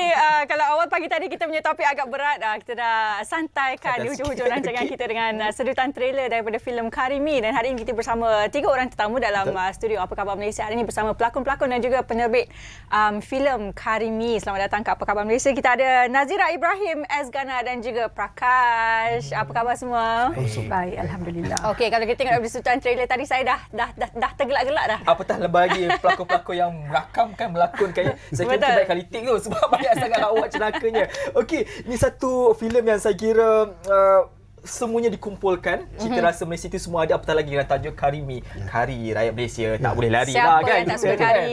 kalau awal pagi tadi kita punya topik agak berat, kita dah santaikan di hujung-hujung rancangan kita dengan sedutan trailer daripada filem Karimi, dan hari ini kita bersama 3 orang tetamu dalam studio Apa Khabar Malaysia. Hari ini bersama pelakon-pelakon dan juga penerbit filem Karimi. Selamat datang ke Apa Khabar Malaysia. Kita ada Nazira Ibrahim, Azgana dan juga Prakash. Apa khabar semua? Baik, alhamdulillah. Okey, kalau kita tengok sedutan trailer tadi saya dah tergelak-gelak dah. Apatah lagi pelakon-pelakon yang merakamkan, melakonkannya. Saya kira baik kali take tu sebab banyak sangat lawak celakanya. Okey, ini satu filem yang saya kira semuanya dikumpulkan. Cita rasa Malaysia itu semua ada, apatah lagi dengan tajuk Karimi. Kari rakyat Malaysia tak boleh lari Siapa lah kan. yang tak suka kari?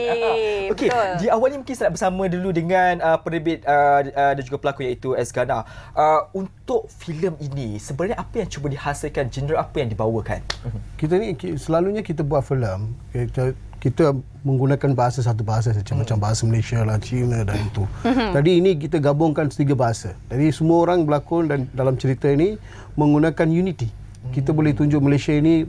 Okey, Betul. di awalnya mungkin saya nak bersama dulu dengan penerbit dan juga pelakon iaitu Azgana. Untuk filem ini sebenarnya apa yang cuba dihasilkan, genre apa yang dibawakan? Kita ni selalunya kita buat filem, kita kita menggunakan satu bahasa saja, macam bahasa Malaysia lah, Cina dan itu. Jadi ini kita gabungkan 3 bahasa. Jadi semua orang berlakon dan dalam cerita ini menggunakan unity. Kita boleh tunjuk Malaysia ini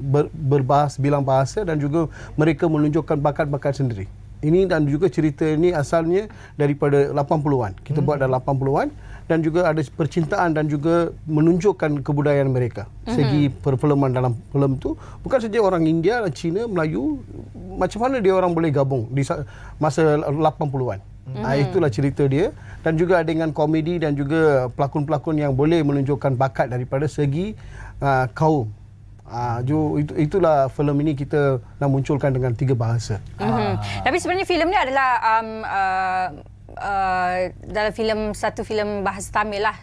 bilang bahasa dan juga mereka menunjukkan bakat-bakat sendiri. Ini dan juga cerita ini asalnya daripada 80-an. Kita buat dalam 80-an dan juga ada percintaan dan juga menunjukkan kebudayaan mereka. Segi perfilman dalam filem tu bukan saja orang India, Cina, Melayu, macam mana dia orang boleh gabung di masa 80-an. Itulah cerita dia dan juga dengan komedi dan juga pelakon-pelakon yang boleh menunjukkan bakat daripada segi kaum. Itulah filem ini kita nak munculkan dengan 3 bahasa. Tapi sebenarnya filem ni adalah dalam satu filem bahasa Tamil lah.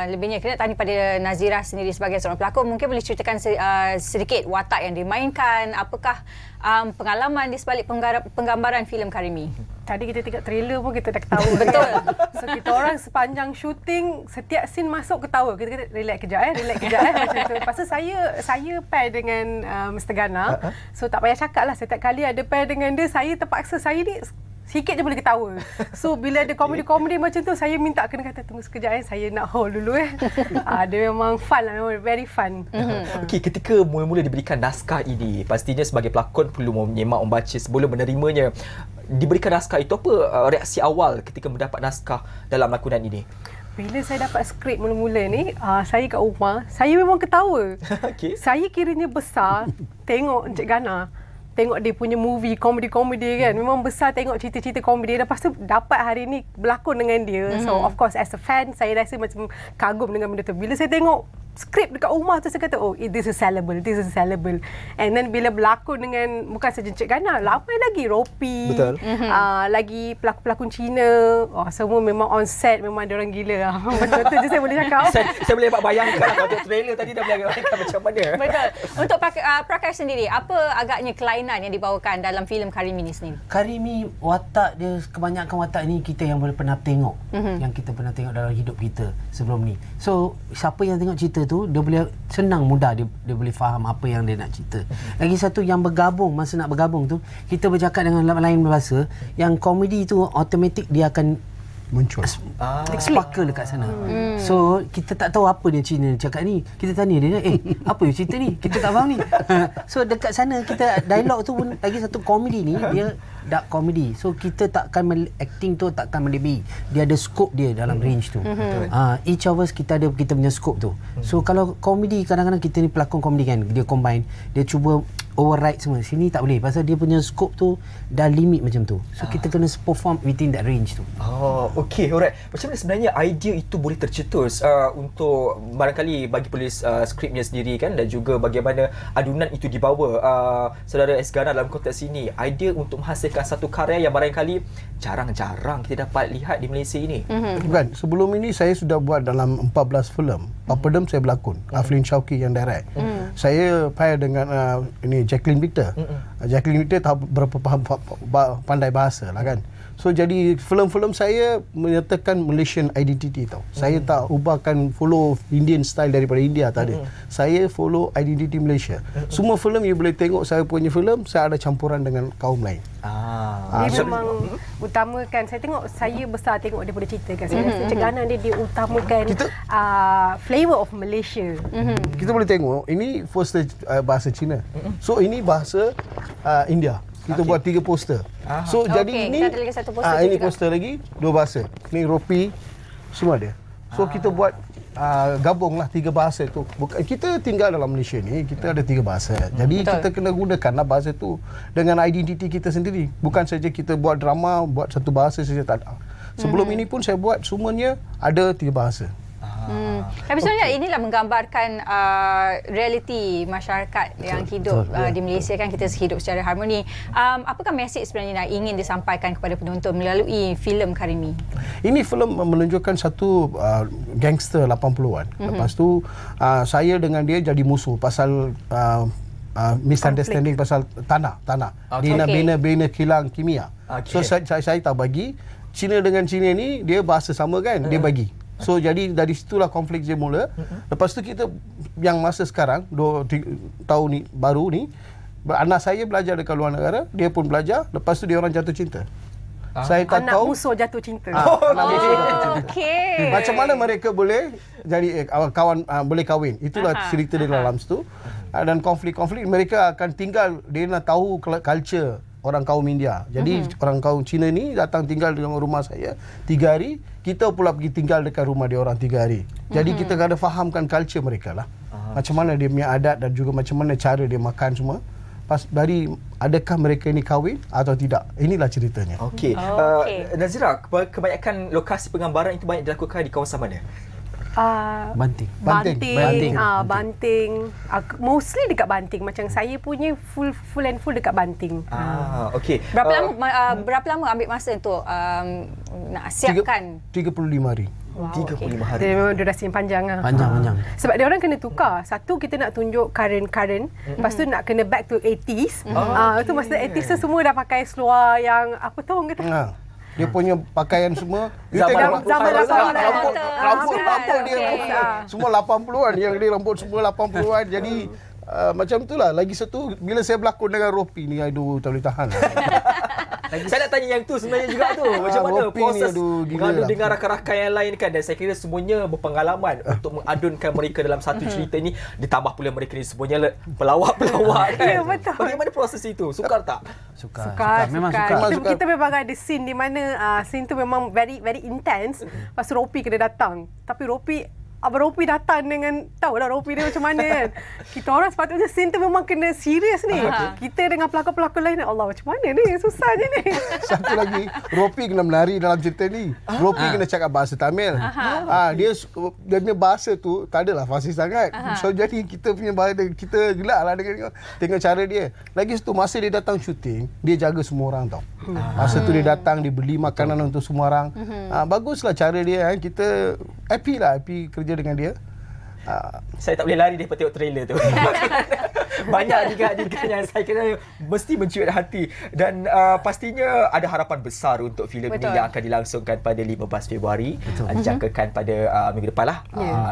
Lebihnya kita nak tanya pada Nazira sendiri sebagai seorang pelakon, mungkin boleh ceritakan sedikit watak yang dimainkan, apakah pengalaman di sebalik penggambaran filem Karimi. Tadi kita tengok trailer pun kita dah ketawa. Betul. So kita orang sepanjang syuting setiap scene masuk ketawa. Kita kata relax kejap macam tu. Lepas tu saya pair dengan Mr. Gana. So tak payah cakap lah, setiap kali ada pair dengan dia, saya terpaksa saya ni sikit je boleh ketawa. So bila ada komedi-komedi macam tu, saya minta kena kata tunggu sekejap saya nak hold dulu Dia memang fun lah, memang very fun. Okey, ketika mula-mula diberikan naskah ini, pastinya sebagai pelakon perlu menyemak, membaca sebelum menerimanya. Diberikan naskah itu, apa reaksi awal ketika mendapat naskah dalam lakonan ini? Bila saya dapat skrip mula-mula ni, saya kat rumah, saya memang ketawa. Okay. Saya kiranya besar tengok Encik Gana. Tengok dia punya movie, komedi-komedi kan. Memang besar tengok cerita-cerita komedi. Lepas tu dapat hari ni berlakon dengan dia. So of course as a fan, saya rasa macam kagum dengan benda tu. Bila saya tengok skrip dekat rumah tu, saya kata this is sellable. And then bila berlakon dengan bukan saja Encik Gana, ramai lagi Ropi. Betul. Lagi pelakon-pelakon Cina. Semua memang on set, memang dia orang gila lah. Betul je saya boleh cakap. saya boleh bayangkan kalau trailer tadi dah boleh bayangkan macam mana. Betul. Untuk Prakash sendiri, apa agaknya kelainan yang dibawakan dalam filem Karimi ni sendiri? Karimi, watak dia, kebanyakan watak ni kita yang boleh pernah tengok. Yang kita pernah tengok dalam hidup kita sebelum ni. So siapa yang tengok cerita tu, dia boleh senang, mudah dia boleh faham apa yang dia nak cerita. Lagi satu, yang bergabung, masa nak bergabung tu, kita bercakap dengan lain bahasa, yang komedi tu automatik dia akan muncul. Sparkle dekat sana. So kita tak tahu apa dia Cina cakap ni. Kita tanya dia, apa dia cerita ni? Kita tak faham ni. So dekat sana kita dialog tu pun lagi satu, komedi ni dia dark comedy. So kita takkan acting tu takkan melebihi. Dia ada scope dia dalam range tu. Each of us kita ada kita punya scope tu. So kalau komedi, kadang-kadang kita ni pelakon komedi kan, dia combine, dia cuba override semua. Sini tak boleh pasal dia punya scope tu dah limit macam tu. So kita kena perform within that range tu. Okey, alright. Macam mana sebenarnya idea itu boleh tercetus untuk barangkali bagi penulis skripnya sendiri kan, dan juga bagaimana adunan itu dibawa. Saudara Esgana, dalam konteks ini, idea untuk menghasilkan satu karya yang barangkali jarang-jarang kita dapat lihat di Malaysia ini. Bukan, sebelum ini saya sudah buat dalam 14 filem. Papadam saya berlakon, Aflin Shauki yang direct. Saya pair dengan ini Jacqueline Victor. Jacqueline Victor tahu berapa pandai bahasa lah kan. So jadi filem-filem saya menyertakan Malaysian identity tau. Saya tak ubahkan follow Indian style daripada India, tak ada. Saya follow identity Malaysia. Semua filem you boleh tengok saya punya filem, saya ada campuran dengan kaum lain. Dia memang utamakan, saya tengok, saya besar tengok dia boleh ceritakan. Saya rasa Encik Gana dia utamakan flavor of Malaysia. Kita boleh tengok ini poster bahasa Cina. So ini bahasa India. Kita buat 3 poster. So jadi ini kita ada lagi satu poster ini juga. poster lagi 2 bahasa. Ni Ropi semua dia. So kita buat gabunglah 3 bahasa tu. Bukan kita tinggal dalam Malaysia ni, kita ada 3 bahasa. Jadi kita kena gunakanlah bahasa tu dengan identiti kita sendiri. Bukan saja kita buat drama buat satu bahasa saja, tak ada. Sebelum ini pun saya buat semuanya ada 3 bahasa. Tapi sebenarnya inilah menggambarkan realiti masyarakat yang hidup di Malaysia kan, kita hidup secara harmoni. Apakah mesej sebenarnya yang ingin disampaikan kepada penonton melalui filem Karimi? Ini filem menunjukkan satu gangster 80-an. Lepas tu saya dengan dia jadi musuh pasal misunderstanding pasal tanah. Bina kilang kimia. So saya tak bagi. Cina dengan Cina ni dia bahasa sama kan, dia bagi. So jadi dari situlah konflik dia mula. Lepas tu kita yang masa sekarang 2 tahun ni baru ni Anak saya belajar dekat luar negara, dia pun belajar, lepas tu dia orang jatuh cinta. Saya tak Anak tahu musuh jatuh cinta. anak musuh jatuh cinta. Okey. Macam mana mereka boleh jadi kawan, boleh kahwin. Itulah cerita dia dalam situ. Dan konflik-konflik mereka akan tinggal, dia nak tahu culture orang kaum India. Jadi orang kaum Cina ni datang tinggal di rumah saya 3 hari, kita pula pergi tinggal dekat rumah dia orang 3 hari. Jadi kita kena fahamkan culture mereka lah. Macam mana dia punya adat dan juga macam mana cara dia makan semua. Dari adakah mereka ini kahwin atau tidak. Inilah ceritanya. Okey. Nazira, kebanyakan lokasi penggambaran itu banyak dilakukan di kawasan mana? Banting. Mostly dekat Banting. Macam saya punya full and full dekat Banting. Okey. Berapa lama ambil masa untuk nak siapkan? 35 hari. Wow, 35 hari. Dia memang durasi yang panjang lah. Panjang. Sebab dia orang kena tukar. Satu, kita nak tunjuk current. Lepas tu nak kena back to 80s. Itu masa 80s tu semua dah pakai seluar yang apa tu orang kata? Dia punya pakaian semua zaman rambut dia semua 80-an, yang dia rambut semua 80-an. Jadi macam itulah. Lagi satu, bila saya berlakon dengan Ropi ni, aduh tak boleh tahan. Saya nak tanya yang tu sebenarnya juga tu. Macam mana proses mengadu dengan rakan-rakan yang lain kan. Dan saya kira semuanya berpengalaman untuk mengadunkan mereka dalam satu cerita ni. Ditambah pula mereka ni semuanya pelawak-pelawak kan. Ya, betul. Bagaimana proses itu? Sukar tak? Sukar. Memang sukar. Kita memang ada scene di mana scene tu memang very very intense. Lepas tu Ropi kena datang. Tapi Abang Ropi datang dengan, tahulah Ropi dia macam mana kan. Kita orang sepatutnya scene tu memang kena serius ni. Kita dengan pelakon-pelakon lain, Allah macam mana ni, susahnya ni. Satu lagi, Ropi kena menari dalam cerita ni. Ropi kena cakap bahasa Tamil. Dia punya bahasa tu tak adalah fasih sangat. So jadi kita punya bahasa, kita gelak lah dengan tengok cara dia. Lagi satu, masa dia datang syuting, dia jaga semua orang tau. Masa tu dia datang, dia beli makanan untuk semua orang. Baguslah cara dia. Kita happy kerja dengan dia. Saya tak boleh lari daripada tengok trailer tu. Banyak adegan-adegan yang saya kira mesti menciut hati. Dan pastinya ada harapan besar untuk filem ini yang akan dilangsungkan pada 15 Februari. Dijangkakan pada minggu depan lah.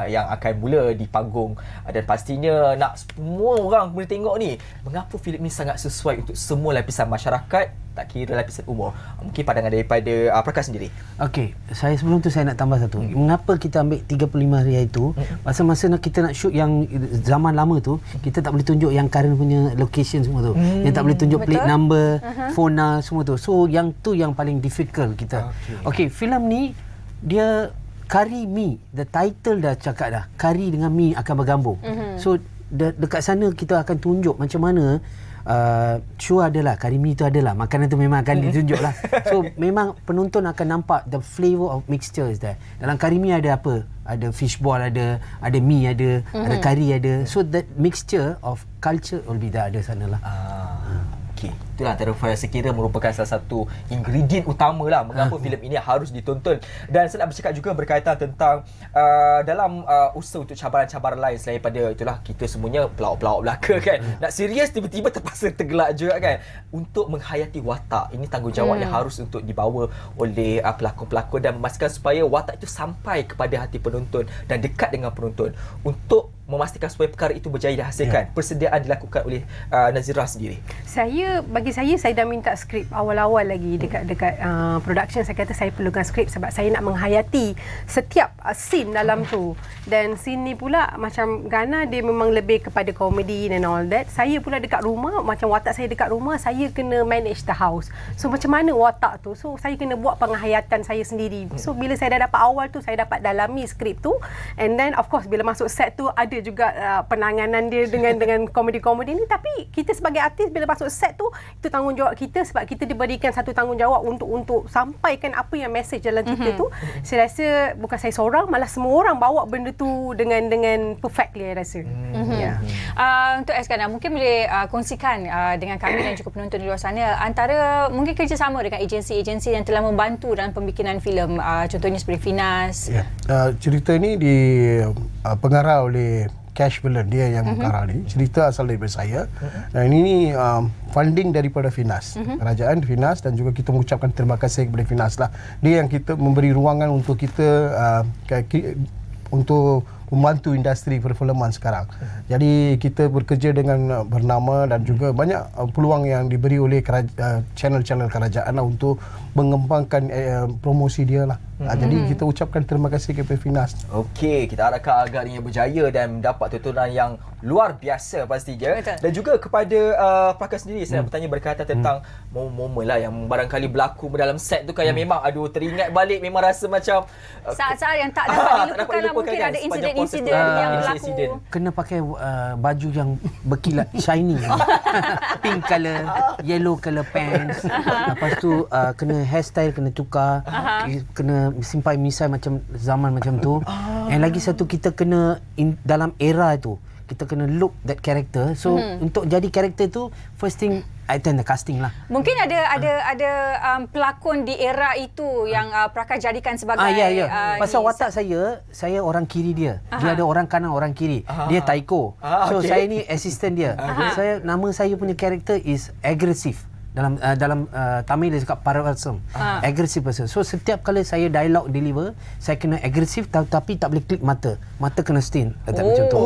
Yang akan mula di panggung. Dan pastinya nak semua orang boleh tengok ni. Mengapa filem ini sangat sesuai untuk semua lapisan masyarakat, tak kira lapisan umur. Mungkin pandangan daripada Prakash sendiri. Okey, sebelum tu saya nak tambah satu. Mengapa kita ambil 35 hari itu? Masa kita nak shoot yang zaman lama tu, kita tak boleh tunjuk yang current punya location semua tu. Yang tak boleh tunjuk plate number, phone semua tu. So yang tu yang paling difficult kita. Okey, filem ni dia Kari Mi, the title dah cakap dah. Kari dengan Mi akan bergabung. So dekat sana kita akan tunjuk macam mana show adalah Karimi tu adalah makanan tu memang akan ditunjuk lah. So memang penonton akan nampak the flavour of mixture is there. Dalam Karimi ada apa? Ada fishball, ada mi, ada kari ada. So that mixture of culture will be there, ada sana lah. Okey, itulah antara saya kira merupakan salah satu ingredient utama lah mengapa filem ini harus ditonton. Dan saya nak bercakap juga berkaitan tentang dalam usaha untuk cabaran-cabaran lain selain pada itulah kita semuanya pelawak-pelawak belaka kan. Nak serius tiba-tiba terpaksa tergelak juga kan. Untuk menghayati watak, ini tanggungjawab yang harus untuk dibawa oleh pelakon-pelakon dan memastikan supaya watak itu sampai kepada hati penonton dan dekat dengan penonton untuk memastikan supaya perkara itu berjaya dihasilkan. Persediaan dilakukan oleh Nazira sendiri. Bagi saya dah minta skrip awal-awal lagi dekat production. Saya kata saya perlukan skrip sebab saya nak menghayati setiap scene dalam tu. Dan scene ni pula macam Ghana dia memang lebih kepada komedi and all that. Saya pula dekat rumah, macam watak saya dekat rumah, saya kena manage the house. So macam mana watak tu? So saya kena buat penghayatan saya sendiri. So bila saya dah dapat awal tu, saya dapat dalami skrip tu. And then of course bila masuk set tu ada juga penanganan dia dengan komedi-komedi ni. Tapi kita sebagai artis bila masuk set tu, itu tanggungjawab kita sebab kita diberikan satu tanggungjawab untuk sampaikan apa yang message dalam cerita tu. Saya rasa bukan saya seorang, malah semua orang bawa benda tu dengan perfectly, saya rasa. Untuk Eskandar, mungkin boleh kongsikan dengan kami dan juga penonton di luar sana antara mungkin kerjasama dengan agensi-agensi yang telah membantu dalam pembikinan filem, contohnya seperti Finas. Cerita ni pengarah oleh Cash Villain, dia yang mengarah ni. Cerita asal daripada saya. Dan ini funding daripada Finas. Kerajaan Finas, dan juga kita mengucapkan terima kasih kepada Finas lah. Dia yang kita memberi ruangan untuk kita untuk membantu industri perfilman sekarang. Jadi kita bekerja dengan bernama dan juga banyak peluang yang diberi oleh channel-channel kerajaan lah untuk mengembangkan promosi dia lah. Jadi kita ucapkan terima kasih kepada Finas. Okey, kita harapkan agaknya berjaya dan mendapat tontonan yang luar biasa pastinya. Betul. Dan juga kepada pelakon sendiri, saya nak bertanya berkaitan tentang momen lah yang barangkali berlaku dalam set tu kan, yang memang teringat balik, memang rasa macam saat-saat yang tak dapat dilupakan lah, mungkin ada insiden-insiden yang berlaku. Kena pakai baju yang berkilat shiny. Pink colour, yellow colour pants. Lepas tu kena hairstyle kena tukar. Kena simpai misai macam zaman macam tu. And lagi satu, kita kena dalam era tu kita kena look that character. So untuk jadi karakter tu, first thing I attend the casting lah. Mungkin ada pelakon di era itu yang Prakash jadikan sebagai pasal watak saya orang kiri dia. Dia ada orang kanan, orang kiri. Dia Taiko. So saya ni assistant dia. Nama saya punya karakter is aggressive. Dalam Tamil dia cakap parasam, aggressive person. So setiap kali saya dialog deliver, saya kena aggressive tapi tak boleh klik mata kena stain macam tu.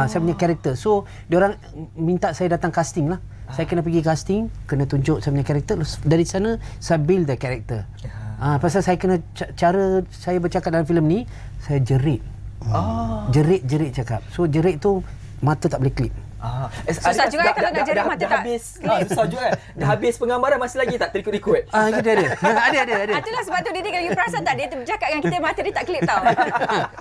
Saya punya karakter. So diorang minta saya datang casting lah. Saya kena pergi casting, kena tunjuk saya punya karakter. Dari sana saya build the character. Pasal saya kena cara saya bercakap dalam filem ni, saya jerit. Jerit cakap. So jerit tu mata tak boleh klip. Susah juga kalau nak jerit mata tak habis. Susah juga kan. Dah habis penggambaran, masih lagi tak terikut-ikut. Ada. Itulah sebab tu Didi, kalau you perasan tak, dia bercakap dengan kita, mata dia tak klip tau.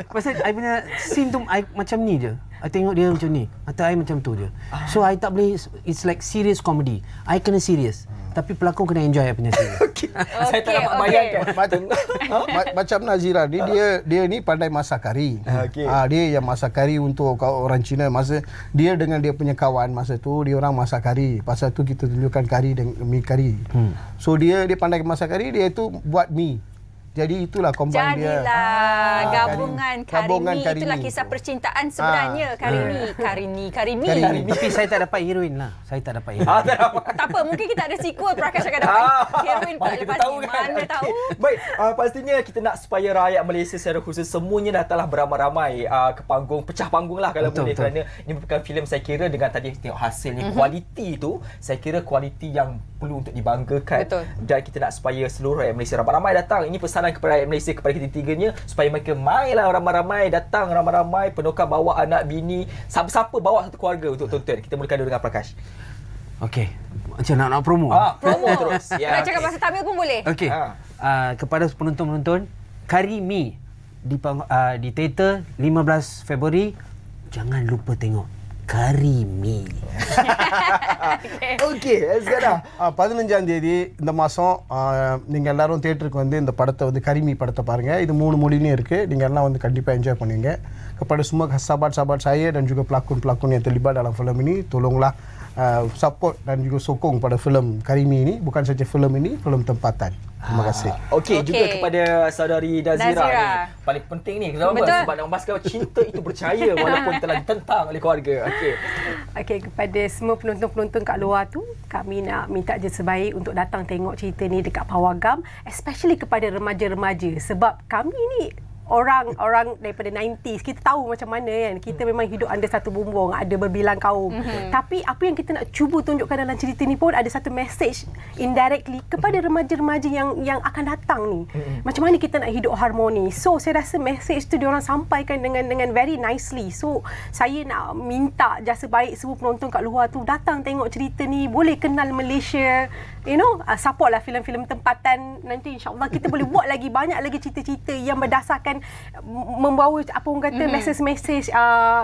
Pasal I punya scene tu I macam ni je. I tengok dia macam ni, mata I macam tu je. So I tak boleh, it's like serious comedy. I kena serious. Tapi pelakon kena enjoy I punya scene. Saya tak dapat bayangkan. Macam Nazira ni, dia ni pandai masak kari. Dia yang masak kari untuk orang Cina. Masa dia dengan dia punya kawan masa tu, dia orang masak kari. Pasal tu kita tunjukkan kari dan mi kari. So dia pandai masak kari, dia tu buat mi. Jadi itulah combine dia. Jadilah gabungan Karimi. Itulah kisah percintaan sebenarnya. Karimi. Tapi saya tak dapat heroin lah. Tak apa, mungkin kita ada sequel, Prakash akan dapat heroin pula lepas ni. Mana tahu. Baik, pastinya kita nak supaya rakyat Malaysia secara khusus semuanya datanglah beramai-ramai ke panggung, pecah panggung lah kalau boleh. Kerana ini merupakan filem, saya kira dengan tadi tengok hasilnya, kualiti tu, saya kira kualiti yang perlu untuk dibanggakan. Dan kita nak supaya seluruh rakyat Malaysia ramai-ramai datang. Ini pesanan kepada rakyat Malaysia, kepada kita-tiganya, supaya mereka mainlah ramai-ramai, datang ramai-ramai, penukar bawa anak, bini, siapa-siapa bawa satu keluarga untuk tonton. Kita mulakan dulu dengan Prakash. Okey. Macam nak promo. Promo terus. Nak cakap bahasa Tamil pun boleh. Okey. Kepada penonton-penonton, Karimi di teater 15 Februari, jangan lupa tengok Karimi. Okay எஸ்கடா 15ஆம் தேதி இந்த மாதம் நீங்கள் எல்லாரும் தியேட்டருக்கு வந்து இந்த படத்தை வந்து கரிமி படத்தை பாருங்கள். இது 3 மொழிலையும் இருக்குது. நீங்கள் எல்லாம் வந்து கண்டிப்பாக என்ஜாய் பண்ணுவீங்க. Kepada semua sahabat-sahabat saya dan juga pelakon-pelakon yang terlibat dalam filem ini, tolonglah support dan juga sokong pada filem Karimi ini. Bukan saja filem ini, filem tempatan. Terima kasih. Okey, juga kepada saudari Nazira ni. Paling penting ni, kenapa? Sebab nak membahaskan cinta itu percaya walaupun telah ditentang oleh keluarga. Okey, kepada semua penonton-penonton kat luar tu, kami nak minta je sebaik untuk datang tengok cerita ni dekat Pawagam, especially kepada remaja-remaja, sebab kami ni orang daripada 90s, kita tahu macam mana kan, kita memang hidup under satu bumbung, ada berbilang kaum. Tapi apa yang kita nak cuba tunjukkan dalam cerita ni pun ada satu message indirectly kepada remaja-remaja yang akan datang ni. Macam mana kita nak hidup harmoni. So saya rasa message tu diorang sampaikan dengan very nicely. So saya nak minta jasa baik semua penonton kat luar tu datang tengok cerita ni, boleh kenal Malaysia, support lah filem-filem tempatan. Nanti insya-Allah kita boleh buat lagi banyak lagi cerita-cerita yang berdasarkan membawa apa orang kata message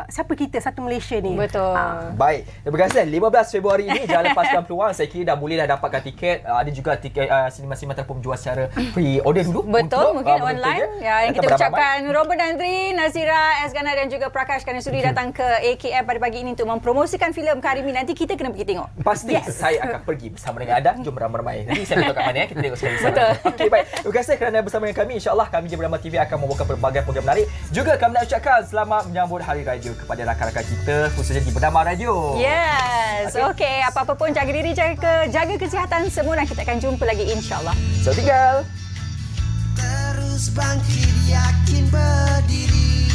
siapa kita, satu Malaysia ni. Betul. Baik, terima kasih. 15 Februari ini jangan lepaskan peluang. Saya kira dah bolehlah dapatkan tiket. Ada juga tiket sinema-sinema terpun jual secara pre-order dulu. Betul, mungkin online. Yang kita ucapkan Robert Dandri, Nazira, Esgana dan juga Prakash Kanasuri datang ke AKM pada pagi ini untuk mempromosikan filem Karimi. Nanti kita kena pergi tengok. Pasti saya akan pergi bersama dengan anda. Jom beramai-ramai. Nanti saya tahu kat mana kita tengok sekali bersama. Okey, baik. Terima kasih kerana bersama dengan kami. InsyaAllah kami je Bernama TV akan membawakan berbagai program menarik. Juga kami nak ucapkan selamat menyambut Hari Radio kepada rakan-rakan kita, khususnya di Bernama Radio. Yes. Okey, apa-apa pun jaga diri, jaga kesihatan semua dan kita akan jumpa lagi insya-Allah. So tinggal. Terus bangkit, yakin berdiri.